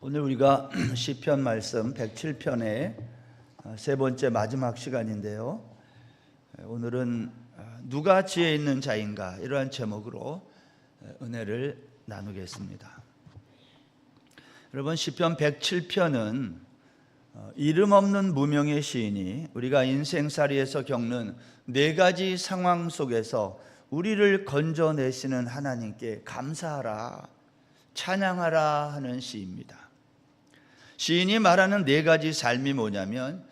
오늘 우리가 시편 말씀 107편의 세 번째 마지막 시간인데요. 오늘은 누가 지혜 있는 자인가, 이러한 제목으로 은혜를 나누겠습니다. 여러분, 시편 107편은 이름 없는 무명의 시인이 우리가 인생살이에서 겪는 네 가지 상황 속에서 우리를 건져내시는 하나님께 감사하라, 찬양하라 하는 시입니다. 시인이 말하는 네 가지 삶이 뭐냐면,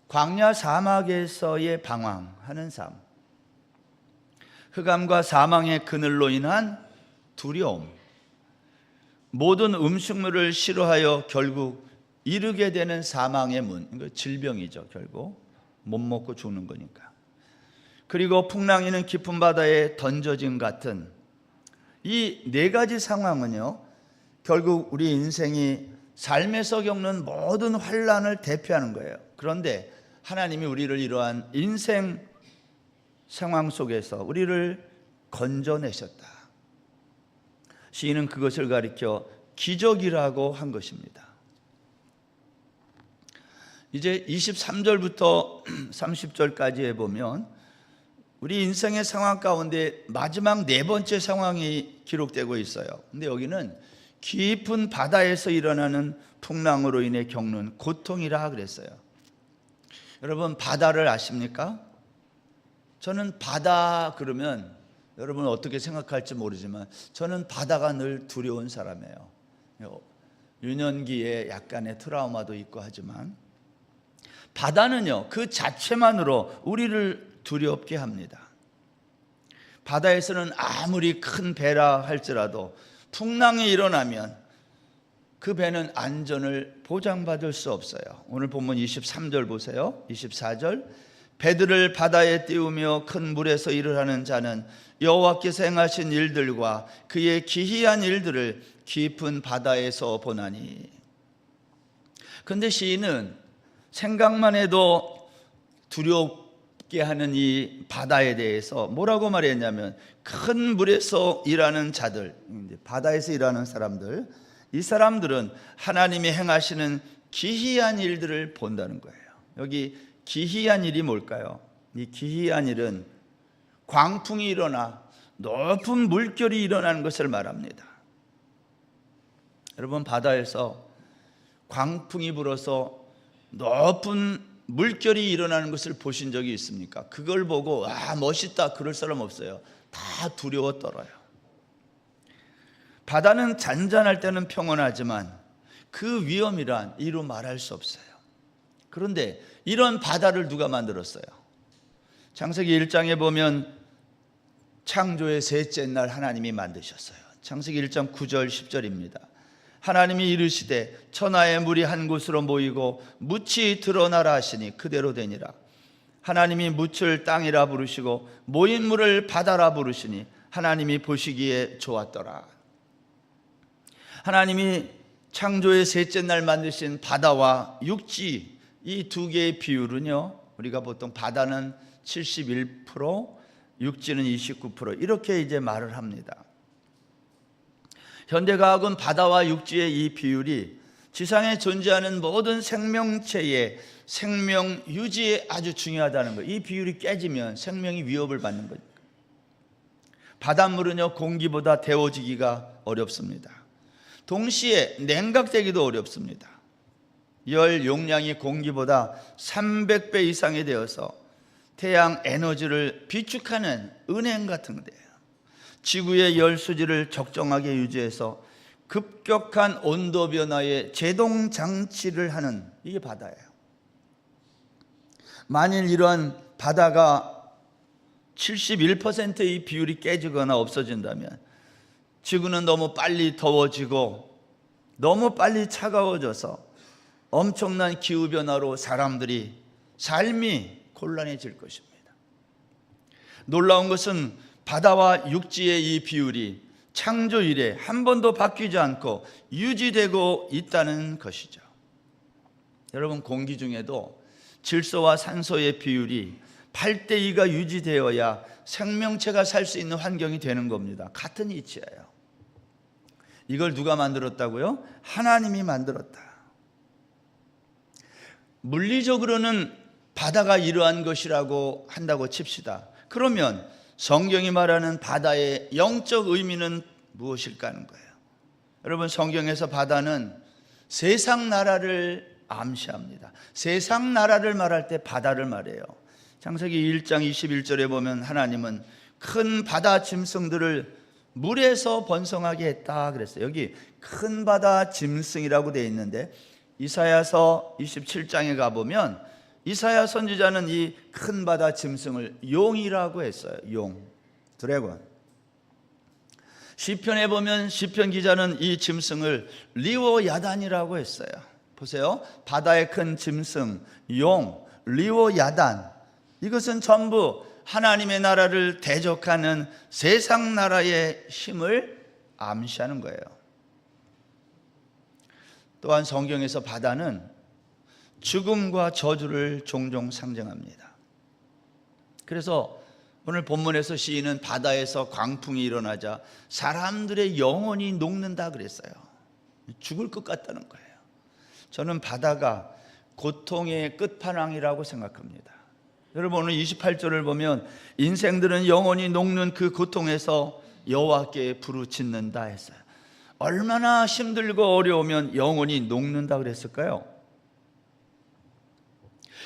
광야 사막에서의 방황하는 삶, 흑암과 사망의 그늘로 인한 두려움, 모든 음식물을 싫어하여 결국 이르게 되는 사망의 문, 이거 질병이죠. 결국 못 먹고 죽는 거니까. 그리고 풍랑이는 깊은 바다에 던져진 같은 이 네 가지 상황은요, 결국 우리 인생이 삶에서 겪는 모든 환난을 대표하는 거예요. 그런데 하나님이 우리를 이러한 인생 상황 속에서 우리를 건져내셨다. 시인은 그것을 가리켜 기적이라고 한 것입니다. 이제 23절부터 30절까지에 보면 우리 인생의 상황 가운데 마지막 네 번째 상황이 기록되고 있어요. 근데 여기는 깊은 바다에서 일어나는 풍랑으로 인해 겪는 고통이라 그랬어요. 여러분, 바다를 아십니까? 저는 바다 그러면 여러분 어떻게 생각할지 모르지만 저는 바다가 늘 두려운 사람이에요. 유년기에 약간의 트라우마도 있고 하지만 바다는요, 그 자체만으로 우리를 두렵게 합니다. 바다에서는 아무리 큰 배라 할지라도 풍랑이 일어나면 그 배는 안전을 보장받을 수 없어요. 오늘 본문 23절 보세요. 24절, 배들을 바다에 띄우며 큰 물에서 일을 하는 자는 여호와께서 행하신 일들과 그의 기이한 일들을 깊은 바다에서 보나니. 그런데 시인은 생각만 해도 두렵게 하는 이 바다에 대해서 뭐라고 말했냐면, 큰 물에서 일하는 자들, 바다에서 일하는 사람들, 이 사람들은 하나님이 행하시는 기이한 일들을 본다는 거예요. 여기 기이한 일이 뭘까요? 이 기이한 일은 광풍이 일어나 높은 물결이 일어나는 것을 말합니다. 여러분, 바다에서 광풍이 불어서 높은 물결이 일어나는 것을 보신 적이 있습니까? 그걸 보고 멋있다 그럴 사람 없어요. 다 두려워 떨어요. 바다는 잔잔할 때는 평온하지만 그 위험이란 이루 말할 수 없어요. 그런데 이런 바다를 누가 만들었어요? 창세기 1장에 보면 창조의 셋째 날 하나님이 만드셨어요. 창세기 1장 9절 10절입니다. 하나님이 이르시되 천하의 물이 한 곳으로 모이고 묻이 드러나라 하시니 그대로 되니라. 하나님이 묻을 땅이라 부르시고 모인 물을 바다라 부르시니 하나님이 보시기에 좋았더라. 하나님이 창조의 셋째 날 만드신 바다와 육지, 이 두 개의 비율은요, 우리가 보통 바다는 71%, 육지는 29% 이렇게 이제 말을 합니다. 현대과학은 바다와 육지의 이 비율이 지상에 존재하는 모든 생명체의 생명 유지에 아주 중요하다는 거예요. 이 비율이 깨지면 생명이 위협을 받는 거니까. 바닷물은요, 공기보다 데워지기가 어렵습니다. 동시에 냉각되기도 어렵습니다. 열 용량이 공기보다 300배 이상이 되어서 태양 에너지를 비축하는 은행 같은 거예요. 지구의 열 수지를 적정하게 유지해서 급격한 온도 변화에 제동 장치를 하는, 이게 바다예요. 만일 이러한 바다가 71%의 비율이 깨지거나 없어진다면 지구는 너무 빨리 더워지고 너무 빨리 차가워져서 엄청난 기후변화로 사람들이 삶이 곤란해질 것입니다. 놀라운 것은 바다와 육지의 이 비율이 창조 이래 한 번도 바뀌지 않고 유지되고 있다는 것이죠. 여러분, 공기 중에도 질소와 산소의 비율이 8:2가 유지되어야 생명체가 살 수 있는 환경이 되는 겁니다. 같은 이치예요. 이걸 누가 만들었다고요? 하나님이 만들었다. 물리적으로는 바다가 이러한 것이라고 한다고 칩시다. 그러면 성경이 말하는 바다의 영적 의미는 무엇일까 하는 거예요. 여러분, 성경에서 바다는 세상 나라를 암시합니다. 세상 나라를 말할 때 바다를 말해요. 창세기 1장 21절에 보면 하나님은 큰 바다 짐승들을 물에서 번성하게 했다 그랬어요. 여기 큰 바다 짐승이라고 되어 있는데 이사야서 27장에 가보면 이사야 선지자는 이 큰 바다 짐승을 용이라고 했어요. 용, 드래곤. 시편에 보면 시편 기자는 이 짐승을 리오야단이라고 했어요. 보세요. 바다의 큰 짐승, 용, 리오야단. 이것은 전부 하나님의 나라를 대적하는 세상 나라의 힘을 암시하는 거예요. 또한 성경에서 바다는 죽음과 저주를 종종 상징합니다. 그래서 오늘 본문에서 시인은 바다에서 광풍이 일어나자 사람들의 영혼이 녹는다 그랬어요. 죽을 것 같다는 거예요. 저는 바다가 고통의 끝판왕이라고 생각합니다. 여러분, 오늘 28절을 보면 인생들은 영혼이 녹는 그 고통에서 여호와께 부르짖는다 했어요. 얼마나 힘들고 어려우면 영혼이 녹는다 그랬을까요?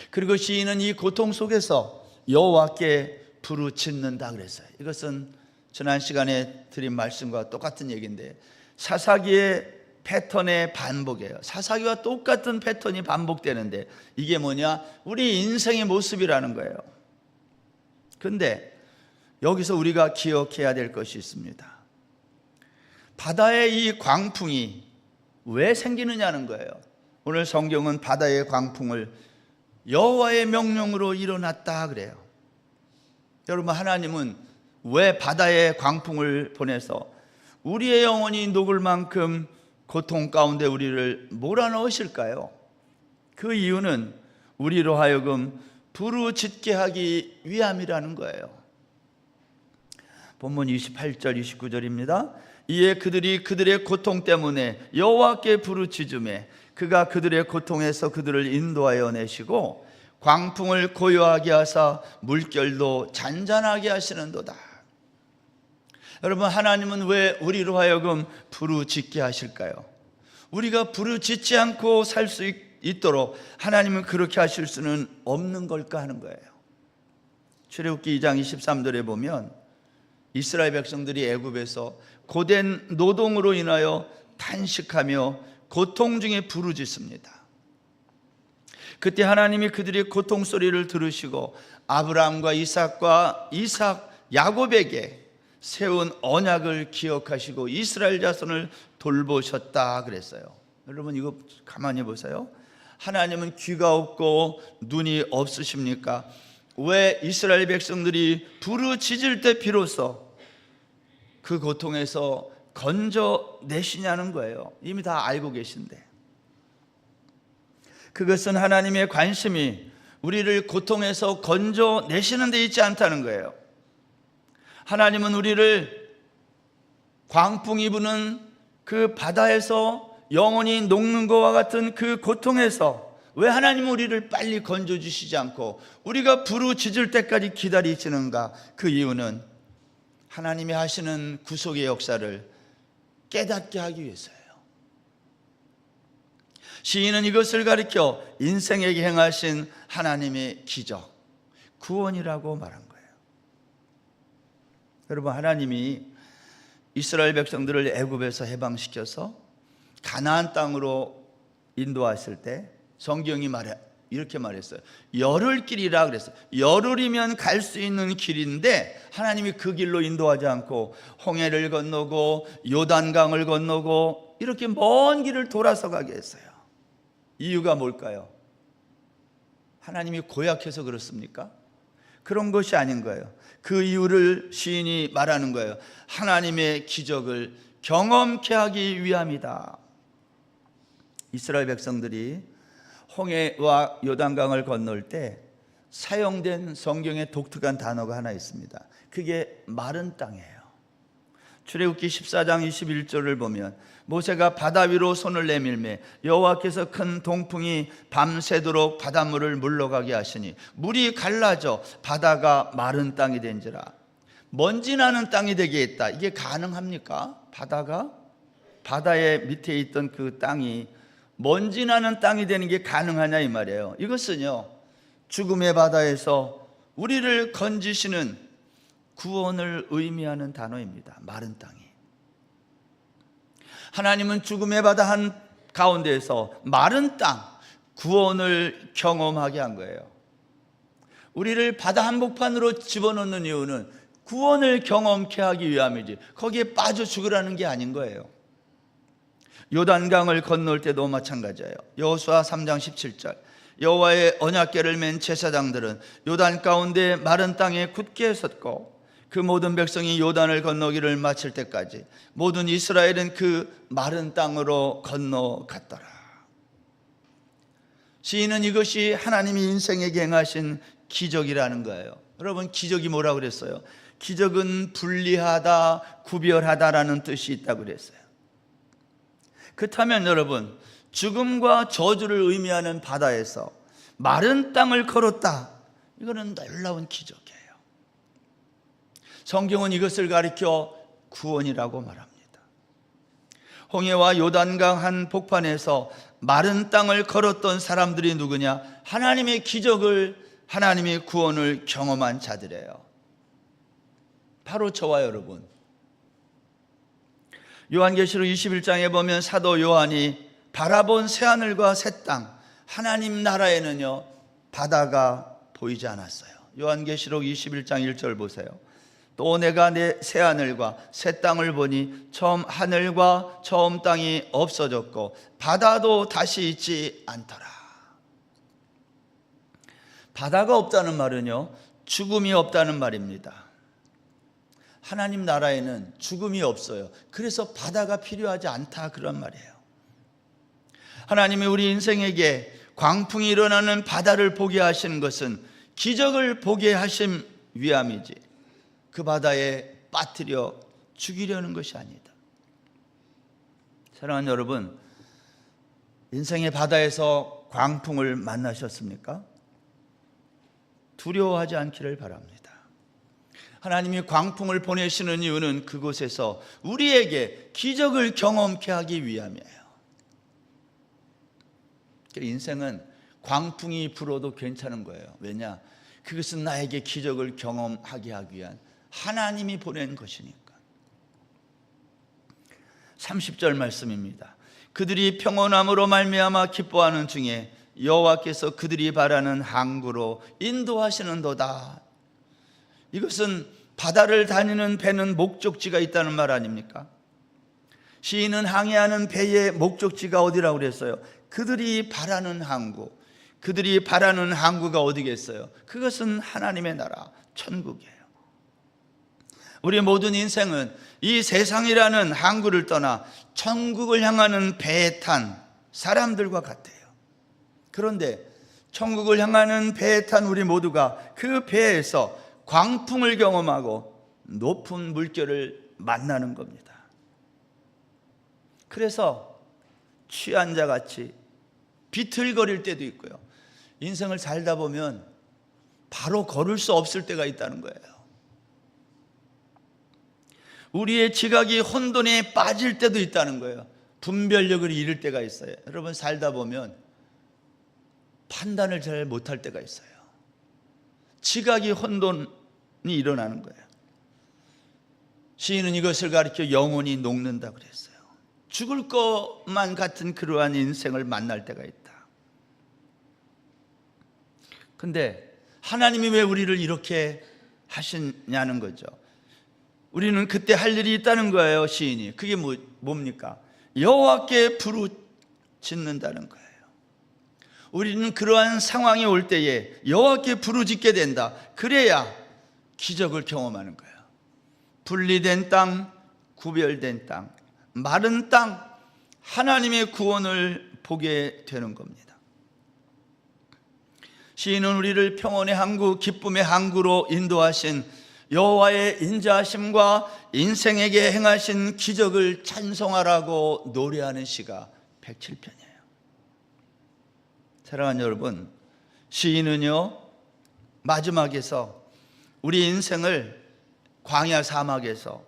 그리고 시인은 이 고통 속에서 여호와께 부르짖는다 그랬어요. 이것은 지난 시간에 드린 말씀과 똑같은 얘기인데 사사기의 패턴의 반복이에요. 사사기와 똑같은 패턴이 반복되는데 이게 뭐냐? 우리 인생의 모습이라는 거예요. 그런데 여기서 우리가 기억해야 될 것이 있습니다. 바다의 이 광풍이 왜 생기느냐는 거예요. 오늘 성경은 바다의 광풍을 여호와의 명령으로 일어났다 그래요. 여러분, 하나님은 왜 바다의 광풍을 보내서 우리의 영혼이 녹을 만큼 고통 가운데 우리를 몰아넣으실까요? 그 이유는 우리로 하여금 부르짖게 하기 위함이라는 거예요. 본문 28절 29절입니다. 이에 그들이 그들의 고통 때문에 여호와께 부르짖으매 그가 그들의 고통에서 그들을 인도하여 내시고 광풍을 고요하게 하사 물결도 잔잔하게 하시는도다. 여러분, 하나님은 왜 우리로 하여금 부르짖게 하실까요? 우리가 부르짖지 않고 살 수 있도록 하나님은 그렇게 하실 수는 없는 걸까 하는 거예요. 출애굽기 2장 23절에 보면 이스라엘 백성들이 애굽에서 고된 노동으로 인하여 탄식하며 고통 중에 부르짖습니다. 그때 하나님이 그들의 고통 소리를 들으시고 아브라함과 야곱에게 세운 언약을 기억하시고 이스라엘 자손을 돌보셨다 그랬어요. 여러분, 이거 가만히 보세요. 하나님은 귀가 없고 눈이 없으십니까? 왜 이스라엘 백성들이 부르짖을 때 비로소 그 고통에서 건져내시냐는 거예요. 이미 다 알고 계신데. 그것은 하나님의 관심이 우리를 고통에서 건져내시는 데 있지 않다는 거예요. 하나님은 우리를 광풍이 부는 그 바다에서 영혼이 녹는 것과 같은 그 고통에서 왜 하나님은 우리를 빨리 건져주시지 않고 우리가 부르짖을 때까지 기다리시는가? 그 이유는 하나님이 하시는 구속의 역사를 깨닫게 하기 위해서예요. 시인은 이것을 가리켜 인생에게 행하신 하나님의 기적, 구원이라고 말한 거예요. 여러분, 하나님이 이스라엘 백성들을 애굽에서 해방시켜서 가나안 땅으로 인도하실 때 성경이 이렇게 말했어요. 열흘 길이라 그랬어요. 열흘이면 갈 수 있는 길인데 하나님이 그 길로 인도하지 않고 홍해를 건너고 요단강을 건너고 이렇게 먼 길을 돌아서 가게 했어요. 이유가 뭘까요? 하나님이 고약해서 그렇습니까? 그런 것이 아닌 거예요. 그 이유를 시인이 말하는 거예요. 하나님의 기적을 경험케 하기 위함이다. 이스라엘 백성들이 홍해와 요단강을 건널 때 사용된 성경의 독특한 단어가 하나 있습니다. 그게 마른 땅이에요. 출애굽기 14장 21절을 보면 모세가 바다 위로 손을 내밀매 여호와께서 큰 동풍이 밤새도록 바닷물을 물러가게 하시니 물이 갈라져 바다가 마른 땅이 된지라. 먼지 나는 땅이 되게 했다. 이게 가능합니까? 바다의 밑에 있던 그 땅이 먼지 나는 땅이 되는 게 가능하냐 이 말이에요. 이것은요, 죽음의 바다에서 우리를 건지시는 구원을 의미하는 단어입니다. 마른 땅이. 하나님은 죽음의 바다 한 가운데에서 마른 땅, 구원을 경험하게 한 거예요. 우리를 바다 한복판으로 집어넣는 이유는 구원을 경험케 하기 위함이지 거기에 빠져 죽으라는 게 아닌 거예요. 요단강을 건널 때도 마찬가지예요. 여호수아 3장 17절 여호와의 언약궤를 맨 제사장들은 요단 가운데 마른 땅에 굳게 섰고 그 모든 백성이 요단을 건너기를 마칠 때까지 모든 이스라엘은 그 마른 땅으로 건너갔더라. 시인은 이것이 하나님이 인생에게 행하신 기적이라는 거예요. 여러분, 기적이 뭐라고 그랬어요? 기적은 분리하다, 구별하다라는 뜻이 있다고 그랬어요. 그렇다면 여러분, 죽음과 저주를 의미하는 바다에서 마른 땅을 걸었다. 이거는 놀라운 기적이에요. 성경은 이것을 가리켜 구원이라고 말합니다. 홍해와 요단강 한 복판에서 마른 땅을 걸었던 사람들이 누구냐? 하나님의 기적을, 하나님의 구원을 경험한 자들이에요. 바로 저와 여러분. 요한계시록 21장에 보면 사도 요한이 바라본 새하늘과 새 땅, 하나님 나라에는요 바다가 보이지 않았어요. 요한계시록 21장 1절 보세요. 또 내가 내 새하늘과 새 땅을 보니 처음 하늘과 처음 땅이 없어졌고 바다도 다시 있지 않더라. 바다가 없다는 말은요, 죽음이 없다는 말입니다. 하나님 나라에는 죽음이 없어요. 그래서 바다가 필요하지 않다, 그런 말이에요. 하나님이 우리 인생에게 광풍이 일어나는 바다를 보게 하시는 것은 기적을 보게 하심 위함이지 그 바다에 빠뜨려 죽이려는 것이 아니다. 사랑하는 여러분, 인생의 바다에서 광풍을 만나셨습니까? 두려워하지 않기를 바랍니다. 하나님이 광풍을 보내시는 이유는 그곳에서 우리에게 기적을 경험케 하기 위함이에요. 인생은 광풍이 불어도 괜찮은 거예요. 왜냐? 그것은 나에게 기적을 경험하게 하기 위한 하나님이 보낸 것이니까. 30절 말씀입니다. 그들이 평온함으로 말미암아 기뻐하는 중에 여호와께서 그들이 바라는 항구로 인도하시는도다. 이것은 바다를 다니는 배는 목적지가 있다는 말 아닙니까? 시인은 항해하는 배의 목적지가 어디라고 그랬어요? 그들이 바라는 항구. 그들이 바라는 항구가 어디겠어요? 그것은 하나님의 나라, 천국이에요. 우리 모든 인생은 이 세상이라는 항구를 떠나 천국을 향하는 배에 탄 사람들과 같아요. 그런데 천국을 향하는 배에 탄 우리 모두가 그 배에서 광풍을 경험하고 높은 물결을 만나는 겁니다. 그래서 취한 자 같이 비틀거릴 때도 있고요, 인생을 살다 보면 바로 걸을 수 없을 때가 있다는 거예요. 우리의 지각이 혼돈에 빠질 때도 있다는 거예요. 분별력을 잃을 때가 있어요. 여러분, 살다 보면 판단을 잘 못할 때가 있어요. 지각이 혼돈이 일어나는 거예요. 시인은 이것을 가리켜 영혼이 녹는다 그랬어요. 죽을 것만 같은 그러한 인생을 만날 때가 있다. 근데 하나님이 왜 우리를 이렇게 하시냐는 거죠. 우리는 그때 할 일이 있다는 거예요. 시인이 그게 뭡니까? 여호와께 부르짖는다는 거예요. 우리는 그러한 상황이 올 때에 여호와께 부르짖게 된다. 그래야 기적을 경험하는 거예요. 분리된 땅, 구별된 땅, 마른 땅, 하나님의 구원을 보게 되는 겁니다. 시인은 우리를 평온의 항구, 기쁨의 항구로 인도하신 여호와의 인자하심과 인생에게 행하신 기적을 찬송하라고 노래하는 시가 107편이에요. 사랑하는 여러분, 시인은요 마지막에서 우리 인생을 광야 사막에서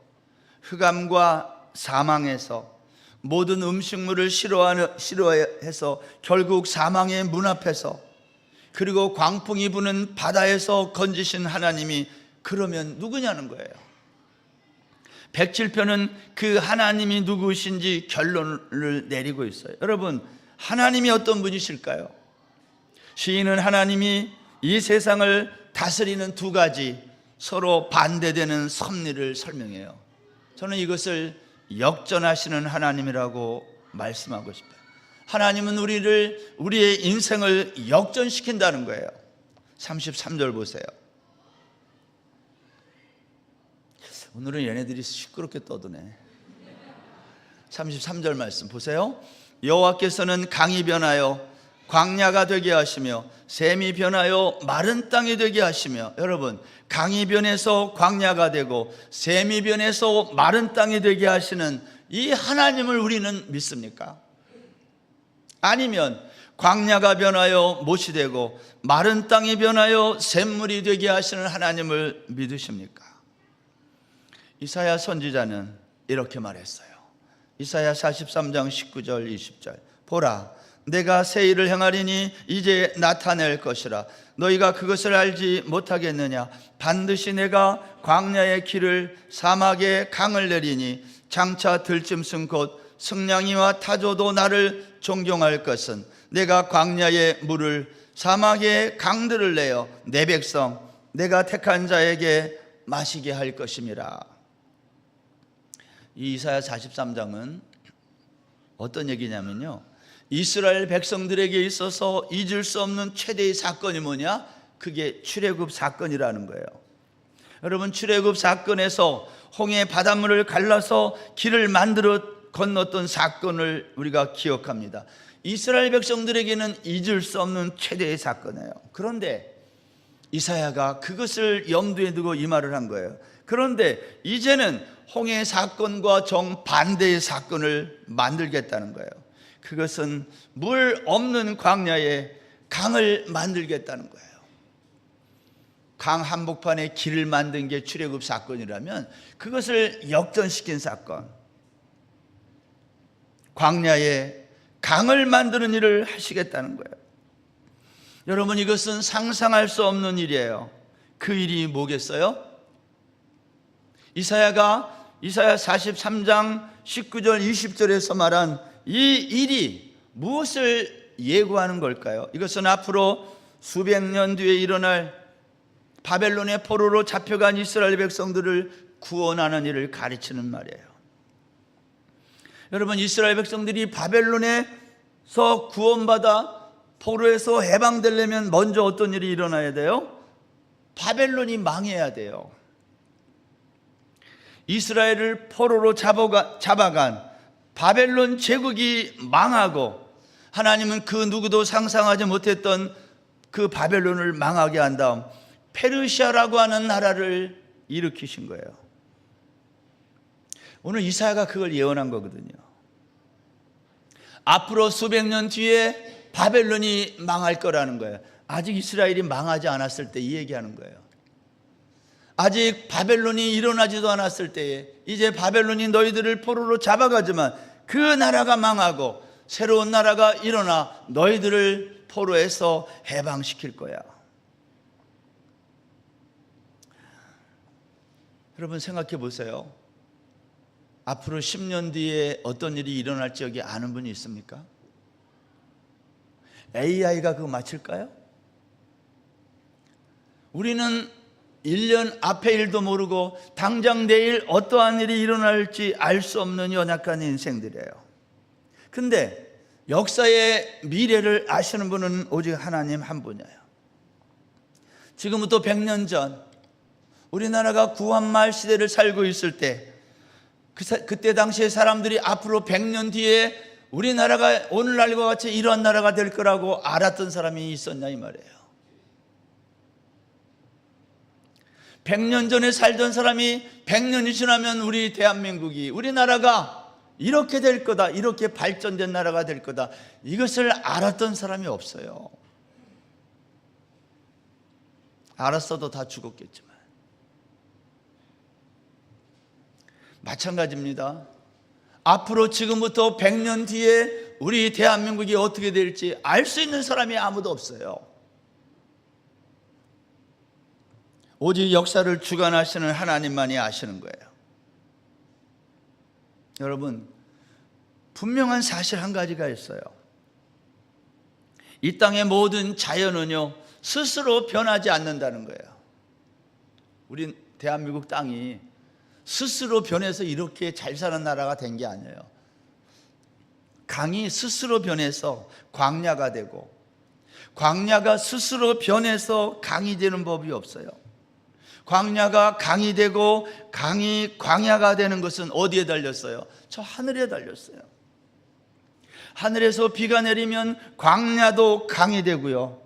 흑암과 사망에서 모든 음식물을 싫어해서 결국 사망의 문 앞에서, 그리고 광풍이 부는 바다에서 건지신 하나님이 그러면 누구냐는 거예요. 107편은 그 하나님이 누구신지 결론을 내리고 있어요. 여러분, 하나님이 어떤 분이실까요? 시인은 하나님이 이 세상을 다스리는 두 가지 서로 반대되는 섭리를 설명해요. 저는 이것을 역전하시는 하나님이라고 말씀하고 싶어요. 하나님은 우리의 인생을 역전시킨다는 거예요. 33절 보세요. 오늘은 얘네들이 시끄럽게 떠드네. 33절 말씀 보세요. 여호와께서는 강이 변하여 광야가 되게 하시며 샘이 변하여 마른 땅이 되게 하시며, 여러분, 강이 변해서 광야가 되고 샘이 변해서 마른 땅이 되게 하시는 이 하나님을 우리는 믿습니까? 아니면 광야가 변하여 못이 되고 마른 땅이 변하여 샘물이 되게 하시는 하나님을 믿으십니까? 이사야 선지자는 이렇게 말했어요. 이사야 43장 19절 20절. 보라, 내가 새 일을 행하리니 이제 나타낼 것이라. 너희가 그것을 알지 못하겠느냐? 반드시 내가 광야의 길을 사막에 강을 내리니 장차 들짐승 곧 승냥이와 타조도 나를 존경할 것은 내가 광야의 물을 사막의 강들을 내어 내 백성 내가 택한 자에게 마시게 할 것임이라. 이 이사야 43장은 어떤 얘기냐면요, 이스라엘 백성들에게 있어서 잊을 수 없는 최대의 사건이 뭐냐? 그게 출애굽 사건이라는 거예요. 여러분, 출애굽 사건에서 홍해 바닷물을 갈라서 길을 만들어 건넜던 사건을 우리가 기억합니다. 이스라엘 백성들에게는 잊을 수 없는 최대의 사건이에요. 그런데 이사야가 그것을 염두에 두고 이 말을 한 거예요. 그런데 이제는 홍해 사건과 정반대의 사건을 만들겠다는 거예요. 그것은 물 없는 광야에 강을 만들겠다는 거예요. 강 한복판에 길을 만든 게 출애굽 사건이라면 그것을 역전시킨 사건, 광야에 강을 만드는 일을 하시겠다는 거예요. 여러분, 이것은 상상할 수 없는 일이에요. 그 일이 뭐겠어요? 이사야 43장 19절 20절에서 말한 이 일이 무엇을 예고하는 걸까요? 이것은 앞으로 수백 년 뒤에 일어날 바벨론의 포로로 잡혀간 이스라엘 백성들을 구원하는 일을 가르치는 말이에요. 여러분, 이스라엘 백성들이 바벨론에서 구원받아 포로에서 해방되려면 먼저 어떤 일이 일어나야 돼요? 바벨론이 망해야 돼요. 이스라엘을 포로로 잡아간 바벨론 제국이 망하고, 하나님은 그 누구도 상상하지 못했던 그 바벨론을 망하게 한 다음 페르시아라고 하는 나라를 일으키신 거예요. 오늘 이사야가 그걸 예언한 거거든요. 앞으로 수백 년 뒤에 바벨론이 망할 거라는 거예요. 아직 이스라엘이 망하지 않았을 때 이 얘기하는 거예요. 아직 바벨론이 일어나지도 않았을 때에 이제 바벨론이 너희들을 포로로 잡아가지만 그 나라가 망하고 새로운 나라가 일어나 너희들을 포로에서 해방시킬 거야. 여러분, 생각해 보세요. 앞으로 10년 뒤에 어떤 일이 일어날지 여기 아는 분이 있습니까? AI가 그거 맞힐까요? 우리는 1년 앞의 일도 모르고 당장 내일 어떠한 일이 일어날지 알 수 없는 연약한 인생들이에요. 근데 역사의 미래를 아시는 분은 오직 하나님 한 분이에요. 지금부터 100년 전 우리나라가 구한말 시대를 살고 있을 때 그때 당시에 사람들이 앞으로 100년 뒤에 우리나라가 오늘날과 같이 이러한 나라가 될 거라고 알았던 사람이 있었냐 이 말이에요. 100년 전에 살던 사람이 100년이 지나면 우리 대한민국이, 우리나라가 이렇게 될 거다, 이렇게 발전된 나라가 될 거다, 이것을 알았던 사람이 없어요. 알았어도 다 죽었겠지만. 마찬가지입니다. 앞으로 지금부터 100년 뒤에 우리 대한민국이 어떻게 될지 알 수 있는 사람이 아무도 없어요. 오직 역사를 주관하시는 하나님만이 아시는 거예요. 여러분, 분명한 사실 한 가지가 있어요. 이 땅의 모든 자연은요, 스스로 변하지 않는다는 거예요. 우리 대한민국 땅이 스스로 변해서 이렇게 잘 사는 나라가 된 게 아니에요. 강이 스스로 변해서 광야가 되고, 광야가 스스로 변해서 강이 되는 법이 없어요. 광야가 강이 되고 강이 광야가 되는 것은 어디에 달렸어요? 저 하늘에 달렸어요. 하늘에서 비가 내리면 광야도 강이 되고요,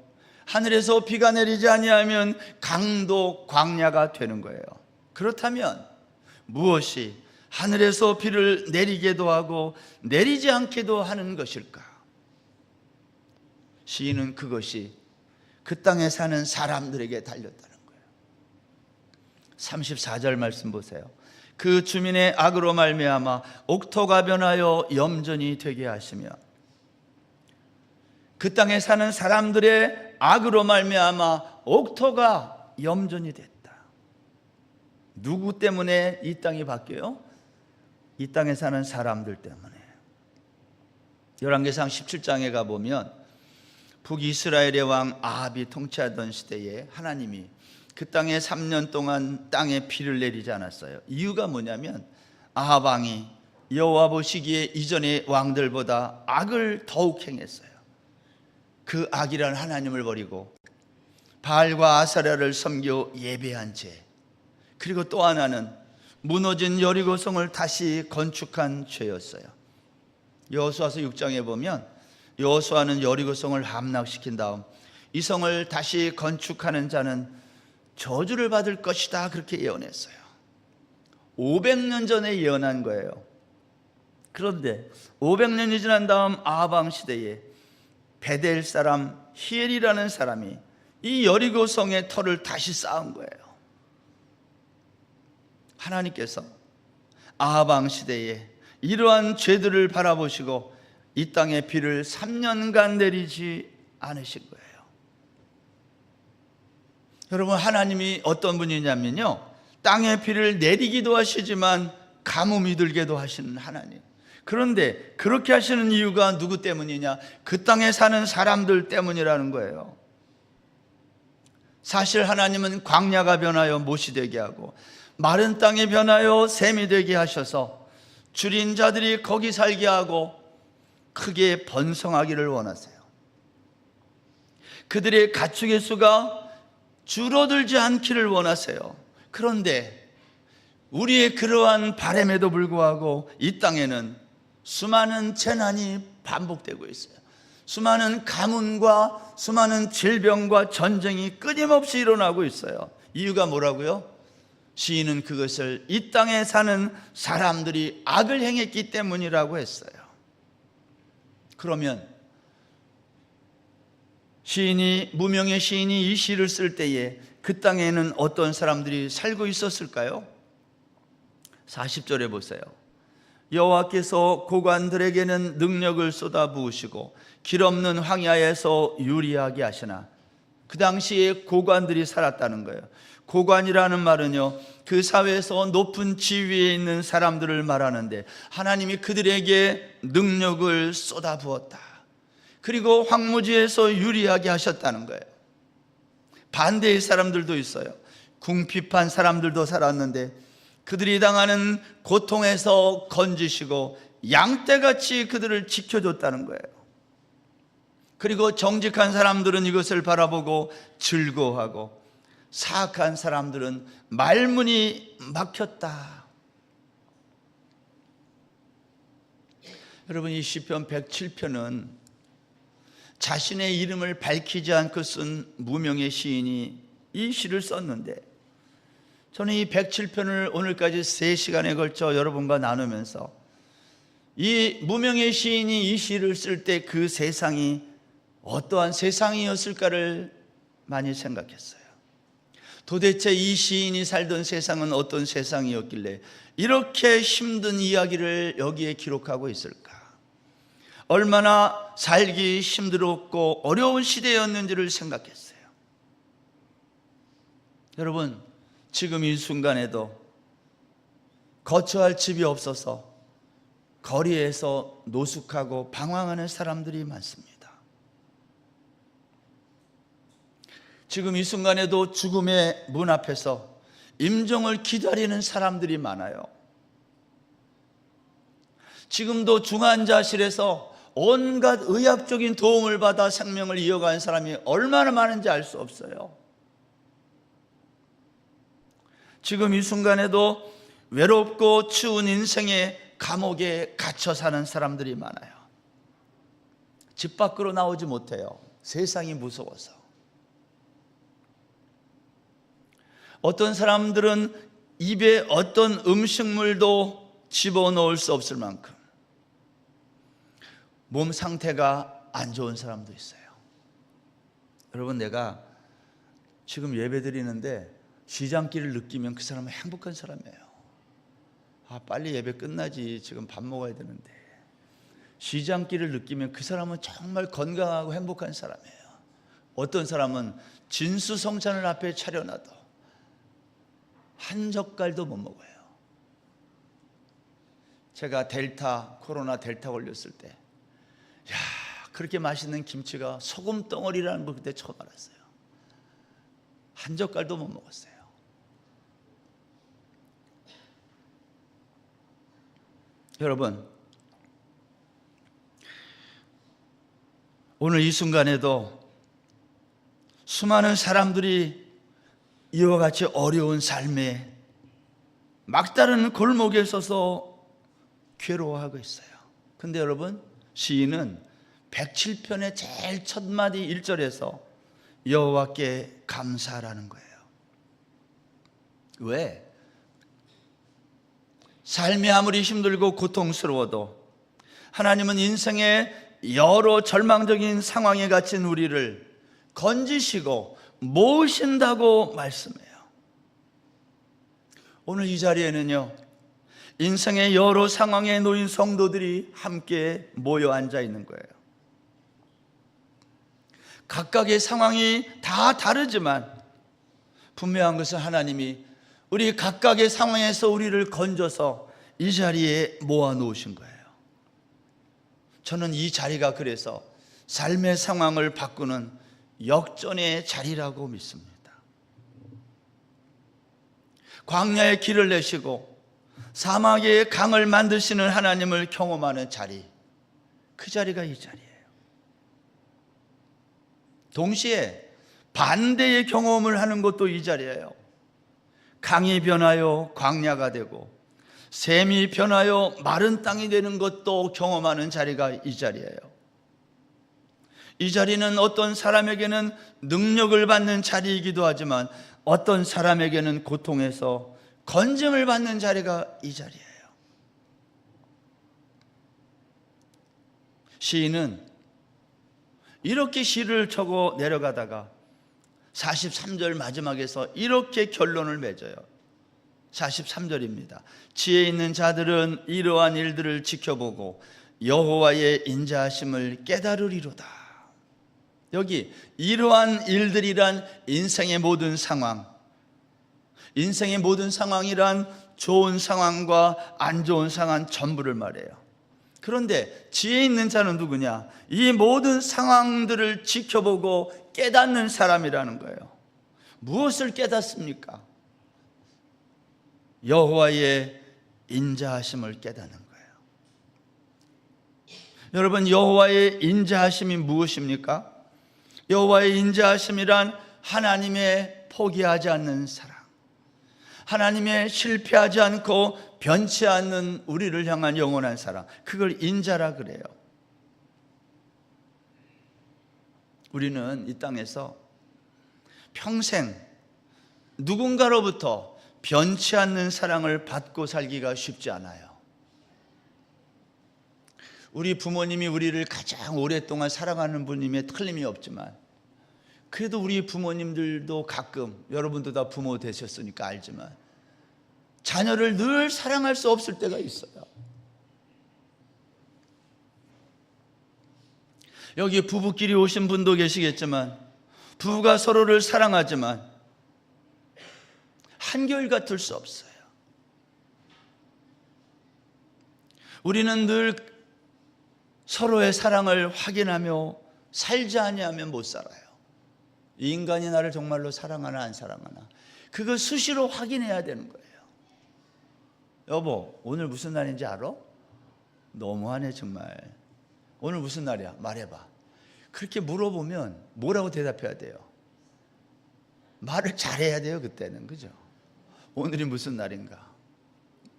하늘에서 비가 내리지 아니하면 강도 광야가 되는 거예요. 그렇다면 무엇이 하늘에서 비를 내리게도 하고 내리지 않게도 하는 것일까? 시인은 그것이 그 땅에 사는 사람들에게 달렸다는 거예요. 34절 말씀 보세요. 그 주민의 악으로 말미암아 옥토가 변하여 염전이 되게 하시며, 그 땅에 사는 사람들의 악으로 말미암아 옥토가 염전이 됐다. 누구 때문에 이 땅이 바뀌어요? 이 땅에 사는 사람들 때문에. 열왕기상 17장에 가보면 북이스라엘의 왕 아합이 통치하던 시대에 하나님이 그 땅에 3년 동안 땅에 비를 내리지 않았어요. 이유가 뭐냐면 아합 왕이 여호와 보시기에 이전의 왕들보다 악을 더욱 행했어요. 그 악이란 하나님을 버리고 바알과 아사랴를 섬겨 예배한 죄, 그리고 또 하나는 무너진 여리고성을 다시 건축한 죄였어요. 여호수아서 6장에 보면 여호수아는 여리고성을 함락시킨 다음 이 성을 다시 건축하는 자는 저주를 받을 것이다, 그렇게 예언했어요. 500년 전에 예언한 거예요. 그런데 500년이 지난 다음 아합 왕 시대에 베델 사람 히엘이라는 사람이 이 여리고성의 터를 다시 쌓은 거예요. 하나님께서 아합 왕 시대에 이러한 죄들을 바라보시고 이 땅에 비를 3년간 내리지 않으신 거예요. 여러분, 하나님이 어떤 분이냐면요, 땅에 비를 내리기도 하시지만 가뭄이 들게도 하시는 하나님. 그런데 그렇게 하시는 이유가 누구 때문이냐? 그 땅에 사는 사람들 때문이라는 거예요. 사실 하나님은 광야가 변하여 못이 되게 하고 마른 땅에 변하여 샘이 되게 하셔서 줄인 자들이 거기 살게 하고 크게 번성하기를 원하세요. 그들의 가축의 수가 줄어들지 않기를 원하세요. 그런데 우리의 그러한 바람에도 불구하고 이 땅에는 수많은 재난이 반복되고 있어요. 수많은 가뭄과 수많은 질병과 전쟁이 끊임없이 일어나고 있어요. 이유가 뭐라고요? 시인은 그것을 이 땅에 사는 사람들이 악을 행했기 때문이라고 했어요. 그러면 시인이, 무명의 시인이 이 시를 쓸 때에 그 땅에는 어떤 사람들이 살고 있었을까요? 40절에 보세요. 여호와께서 고관들에게는 능력을 쏟아 부으시고 길 없는 황야에서 유리하게 하시나. 그 당시에 고관들이 살았다는 거예요. 고관이라는 말은요, 그 사회에서 높은 지위에 있는 사람들을 말하는데 하나님이 그들에게 능력을 쏟아 부었다. 그리고 황무지에서 유리하게 하셨다는 거예요. 반대의 사람들도 있어요. 궁핍한 사람들도 살았는데 그들이 당하는 고통에서 건지시고 양떼같이 그들을 지켜줬다는 거예요. 그리고 정직한 사람들은 이것을 바라보고 즐거워하고 사악한 사람들은 말문이 막혔다. 여러분, 이 시편 107편은 자신의 이름을 밝히지 않고 쓴 무명의 시인이 이 시를 썼는데 저는 이 107편을 오늘까지 3시간에 걸쳐 여러분과 나누면서 이 무명의 시인이 이 시를 쓸 때 그 세상이 어떠한 세상이었을까를 많이 생각했어요. 도대체 이 시인이 살던 세상은 어떤 세상이었길래 이렇게 힘든 이야기를 여기에 기록하고 있을까? 얼마나 살기 힘들었고 어려운 시대였는지를 생각했어요. 여러분, 지금 이 순간에도 거처할 집이 없어서 거리에서 노숙하고 방황하는 사람들이 많습니다. 지금 이 순간에도 죽음의 문 앞에서 임종을 기다리는 사람들이 많아요. 지금도 중환자실에서 온갖 의학적인 도움을 받아 생명을 이어가는 사람이 얼마나 많은지 알 수 없어요. 지금 이 순간에도 외롭고 추운 인생의 감옥에 갇혀 사는 사람들이 많아요. 집 밖으로 나오지 못해요. 세상이 무서워서. 어떤 사람들은 입에 어떤 음식물도 집어넣을 수 없을 만큼 몸 상태가 안 좋은 사람도 있어요. 여러분, 내가 지금 예배 드리는데 시장길을 느끼면 그 사람은 행복한 사람이에요. 빨리 예배 끝나지, 지금 밥 먹어야 되는데. 시장길을 느끼면 그 사람은 정말 건강하고 행복한 사람이에요. 어떤 사람은 진수성찬을 앞에 차려놔도 한 젓갈도 못 먹어요. 제가 코로나 델타 걸렸을 때, 그렇게 맛있는 김치가 소금 덩어리라는 걸 그때 처음 알았어요. 한 젓갈도 못 먹었어요. 여러분, 오늘 이 순간에도 수많은 사람들이 이와 같이 어려운 삶에 막다른 골목에 서서 괴로워하고 있어요. 근데 여러분, 시인은 107편의 제일 첫 마디 1절에서 여호와께 감사하라는 거예요. 왜? 삶이 아무리 힘들고 고통스러워도 하나님은 인생의 여러 절망적인 상황에 갇힌 우리를 건지시고 모으신다고 말씀해요. 오늘 이 자리에는요, 인생의 여러 상황에 놓인 성도들이 함께 모여 앉아 있는 거예요. 각각의 상황이 다 다르지만 분명한 것은 하나님이 우리 각각의 상황에서 우리를 건져서 이 자리에 모아 놓으신 거예요. 저는 이 자리가 그래서 삶의 상황을 바꾸는 역전의 자리라고 믿습니다. 광야에 길을 내시고 사막에 강을 만드시는 하나님을 경험하는 자리, 그 자리가 이 자리예요. 동시에 반대의 경험을 하는 것도 이 자리예요. 강이 변하여 광야가 되고 샘이 변하여 마른 땅이 되는 것도 경험하는 자리가 이 자리예요. 이 자리는 어떤 사람에게는 능력을 받는 자리이기도 하지만 어떤 사람에게는 고통에서 건짐을 받는 자리가 이 자리예요. 시인은 이렇게 시를 적어 내려가다가 43절 마지막에서 이렇게 결론을 맺어요. 43절입니다. 지혜 있는 자들은 이러한 일들을 지켜보고 여호와의 인자하심을 깨달으리로다. 여기 이러한 일들이란 인생의 모든 상황, 인생의 모든 상황이란 좋은 상황과 안 좋은 상황 전부를 말해요. 그런데 지혜 있는 자는 누구냐? 이 모든 상황들을 지켜보고 깨닫는 사람이라는 거예요. 무엇을 깨닫습니까? 여호와의 인자하심을 깨닫는 거예요. 여러분, 여호와의 인자하심이 무엇입니까? 여호와의 인자하심이란 하나님의 포기하지 않는 사랑, 하나님의 실패하지 않고 변치 않는 우리를 향한 영원한 사랑, 그걸 인자라 그래요. 우리는 이 땅에서 평생 누군가로부터 변치 않는 사랑을 받고 살기가 쉽지 않아요. 우리 부모님이 우리를 가장 오랫동안 사랑하는 분임에 틀림이 없지만, 그래도 우리 부모님들도 가끔, 여러분도 다 부모 되셨으니까 알지만, 자녀를 늘 사랑할 수 없을 때가 있어요. 여기 부부끼리 오신 분도 계시겠지만, 부부가 서로를 사랑하지만 한결같을 수 없어요. 우리는 늘 서로의 사랑을 확인하며 살지 아니하면 못 살아요. 이 인간이 나를 정말로 사랑하나 안 사랑하나, 그걸 수시로 확인해야 되는 거예요. 여보, 오늘 무슨 날인지 알아? 너무하네 정말. 오늘 무슨 날이야? 말해봐. 그렇게 물어보면 뭐라고 대답해야 돼요? 말을 잘해야 돼요. 그때는. 그죠? 오늘이 무슨 날인가?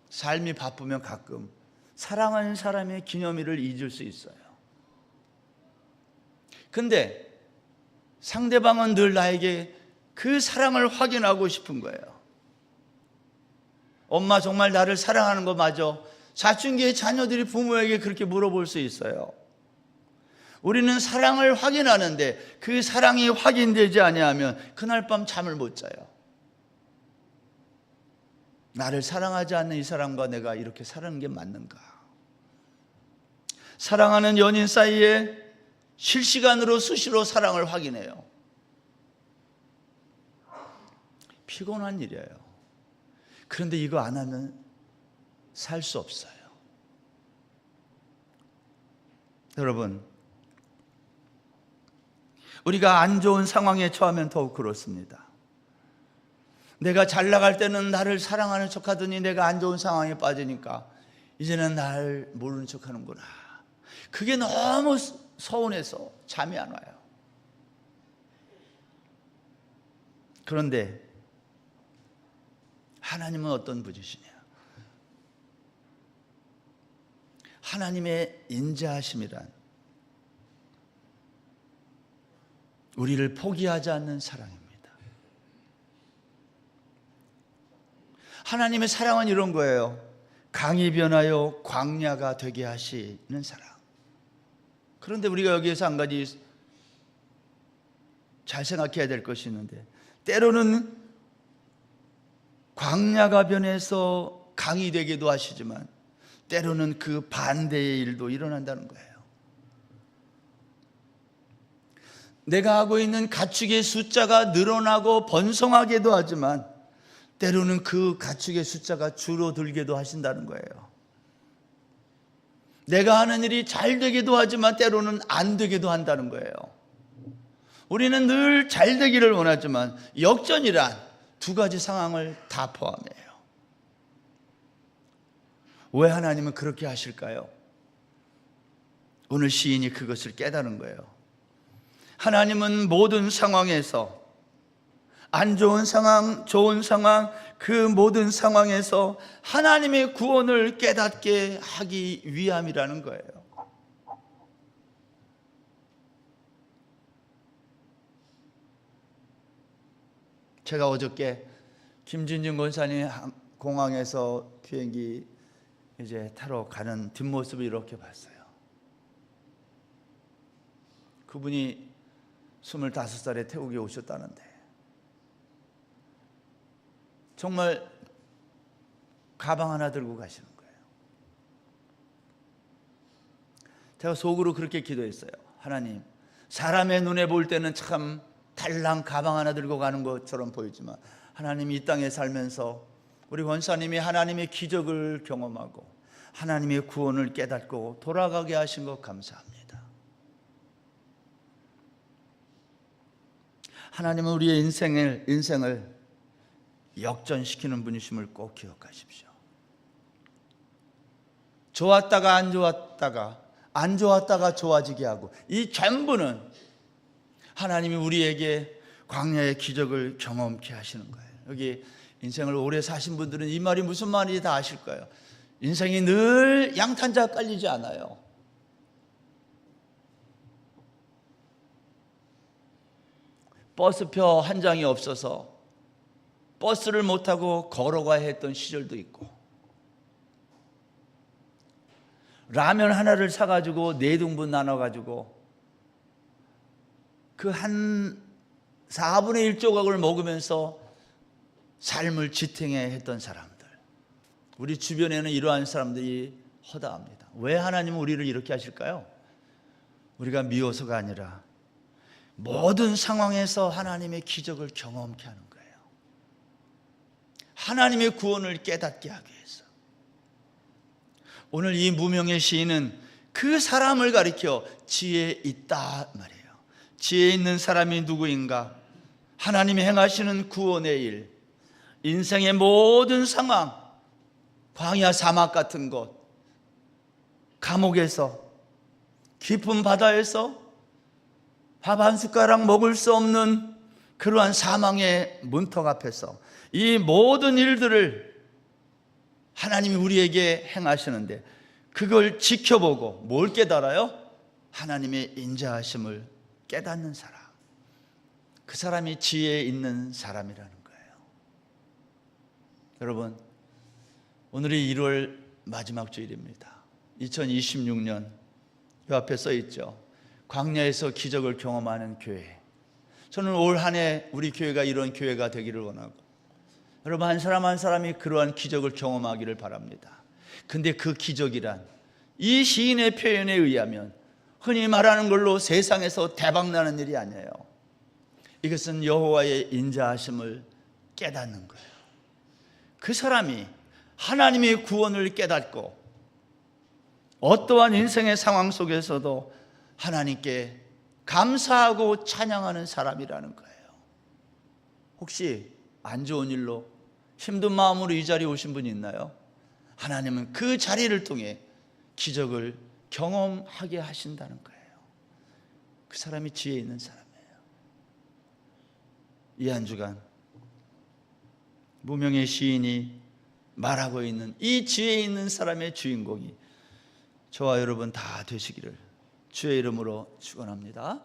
삶이 바쁘면 가끔 사랑하는 사람의 기념일을 잊을 수 있어요. 근데 상대방은 늘 나에게 그 사랑을 확인하고 싶은 거예요. 엄마 정말 나를 사랑하는 거 맞아? 사춘기의 자녀들이 부모에게 그렇게 물어볼 수 있어요. 우리는 사랑을 확인하는데 그 사랑이 확인되지 아니하면 그날 밤 잠을 못 자요. 나를 사랑하지 않는 이 사람과 내가 이렇게 사는 게 맞는가? 사랑하는 연인 사이에 실시간으로 수시로 사랑을 확인해요. 피곤한 일이에요. 그런데 이거 안 하면 살 수 없어요. 여러분, 우리가 안 좋은 상황에 처하면 더욱 그렇습니다. 내가 잘 나갈 때는 나를 사랑하는 척하더니 내가 안 좋은 상황에 빠지니까 이제는 날 모르는 척하는구나. 그게 너무 서운해서 잠이 안 와요. 그런데 하나님은 어떤 분이시냐? 하나님의 인자하심이란 우리를 포기하지 않는 사랑입니다. 하나님의 사랑은 이런 거예요. 강이 변하여 광야가 되게 하시는 사랑. 그런데 우리가 여기에서 한 가지 잘 생각해야 될 것이 있는데, 때로는 광야가 변해서 강이 되기도 하시지만 때로는 그 반대의 일도 일어난다는 거예요. 내가 하고 있는 가축의 숫자가 늘어나고 번성하게도 하지만 때로는 그 가축의 숫자가 줄어들게도 하신다는 거예요. 내가 하는 일이 잘 되기도 하지만 때로는 안 되기도 한다는 거예요. 우리는 늘 잘 되기를 원하지만 역전이란 두 가지 상황을 다 포함해요. 왜 하나님은 그렇게 하실까요? 오늘 시인이 그것을 깨달은 거예요. 하나님은 모든 상황에서, 안 좋은 상황, 좋은 상황, 그 모든 상황에서 하나님의 구원을 깨닫게 하기 위함이라는 거예요. 제가 어저께 김진중 권사님 공항에서 비행기 이제 타러 가는 뒷모습을 이렇게 봤어요. 그분이 25살에 태국에 오셨다는데 정말 가방 하나 들고 가시는 거예요. 제가 속으로 그렇게 기도했어요. 하나님, 사람의 눈에 볼 때는 참 달랑 가방 하나 들고 가는 것처럼 보이지만 하나님이 이 땅에 살면서 우리 권사님이 하나님의 기적을 경험하고 하나님의 구원을 깨닫고 돌아가게 하신 것 감사합니다. 하나님은 우리의 인생을 역전시키는 분이심을 꼭 기억하십시오. 좋았다가 안 좋았다가 좋아지게 하고, 이 전부는 하나님이 우리에게 광야의 기적을 경험케 하시는 거예요. 여기 인생을 오래 사신 분들은 이 말이 무슨 말인지 다 아실 거예요. 인생이 늘 양탄자가 깔리지 않아요. 버스표 한 장이 없어서 버스를 못 타고 걸어가야 했던 시절도 있고, 라면 하나를 사가지고 4등분 나눠가지고 그 한 4분의 1 조각을 먹으면서 삶을 지탱해 했던 사람들, 우리 주변에는 이러한 사람들이 허다합니다. 왜 하나님은 우리를 이렇게 하실까요? 우리가 미워서가 아니라 모든 상황에서 하나님의 기적을 경험케 하는 거예요. 하나님의 구원을 깨닫게 하기 위해서. 오늘 이 무명의 시인은 그 사람을 가리켜 지혜 있다 말이에요. 지혜 있는 사람이 누구인가? 하나님이 행하시는 구원의 일, 인생의 모든 상황, 광야 사막 같은 곳, 감옥에서, 깊은 바다에서 밥 한 숟가락 먹을 수 없는 그러한 사망의 문턱 앞에서 이 모든 일들을 하나님이 우리에게 행하시는데, 그걸 지켜보고 뭘 깨달아요? 하나님의 인자하심을 깨닫는 사람, 그 사람이 지혜 있는 사람이라는 거예요. 여러분, 오늘이 1월 마지막 주일입니다. 2026년 이 앞에 써 있죠. 광야에서 기적을 경험하는 교회. 저는 올 한 해 우리 교회가 이런 교회가 되기를 원하고, 여러분 한 사람 한 사람이 그러한 기적을 경험하기를 바랍니다. 근데 그 기적이란 이 시인의 표현에 의하면 흔히 말하는 걸로 세상에서 대박나는 일이 아니에요. 이것은 여호와의 인자하심을 깨닫는 거예요. 그 사람이 하나님의 구원을 깨닫고 어떠한 인생의 상황 속에서도 하나님께 감사하고 찬양하는 사람이라는 거예요. 혹시 안 좋은 일로 힘든 마음으로 이 자리에 오신 분이 있나요? 하나님은 그 자리를 통해 기적을 경험하게 하신다는 거예요. 그 사람이 지혜 있는 사람이에요. 이 한 주간 무명의 시인이 말하고 있는 이 지혜 있는 사람의 주인공이 저와 여러분 다 되시기를 주의 이름으로 축원합니다.